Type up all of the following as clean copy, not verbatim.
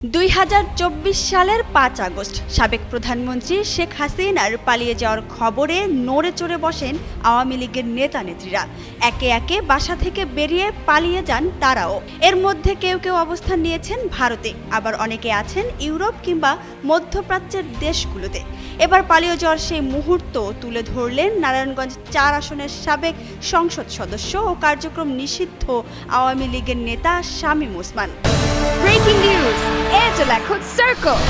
2024 সালের 5 আগস্ট সাবেক প্রধানমন্ত্রী শেখ হাসিনার পালিয়ে যাওয়ার খবরে নড়ে চড়ে বসেন আওয়ামী লীগের নেতা নেত্রীরা। একে একে বাসা থেকে বেরিয়ে পালিয়ে যান তারাও। এর মধ্যে কেউ কেউ অবস্থান নিয়েছেন ভারতে, আবার অনেকে আছেন ইউরোপ কিংবা মধ্যপ্রাচ্যের দেশগুলোতে। এবার পালিয়ে যাওয়ার সেই মুহূর্ত তুলে ধরলেন নারায়ণগঞ্জ 4 আসনের সাবেক সংসদ সদস্য ও কার্যক্রম নিষিদ্ধ আওয়ামী লীগের নেতা Shamim Osman. Breaking news! Angela Cook Circle!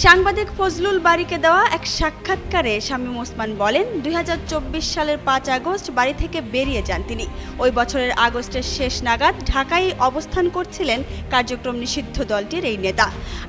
সাংবাদিক ফজলুল বারীকে দেওয়া এক সাক্ষাৎকারে শামীম ওসমান বলেন, 2024 সালের 5 আগস্ট বাড়ি থেকে বেরিয়ে যান তিনি। ওই বছরের আগস্টের শেষ নাগাদ ঢাকায় অবস্থান করছিলেন কার্যক্রম নিষিদ্ধ দলটির এই নেতা।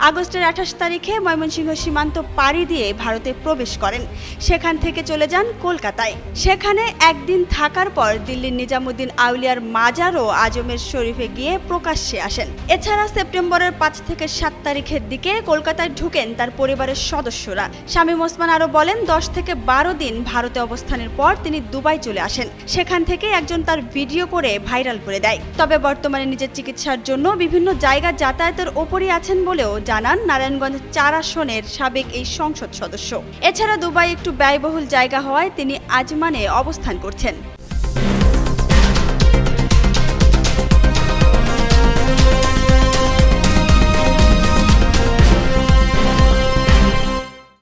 আগস্টের 28 তারিখে ময়মনসিংহ সীমান্ত পাড়ি দিয়ে ভারতে প্রবেশ করেন। সেখান থেকে চলে যান কলকাতায়। সেখানে একদিন থাকার পর দিল্লির নিজামুদ্দিন আউলিয়ার মাজার ও আজমের শরীফে গিয়ে প্রকাশ্যে আসেন। এছাড়া সেপ্টেম্বরের 5 থেকে 7 তারিখের দিকে কলকাতায় ঢুকেন তার পরিবারের সদস্যরা। শামীম ওসমান আরো বলেন, 10 থেকে 12 দিন ভারতে অবস্থানের পর তিনি দুবাই চলে আসেন। সেখান থেকে একজন তার ভিডিও করে ভাইরাল করে দেয়। তবে বর্তমানে নিজের চিকিৎসার জন্য বিভিন্ন জায়গা যাতায়াতের ওপরই আছেন বলেও জানান নারায়ণগঞ্জ 4 আসনের সাবেক এই সংসদ সদস্য। এছাড়া দুবাই একটু ব্যয়বহুল জায়গা হওয়ায় তিনি আজমানে অবস্থান করছেন।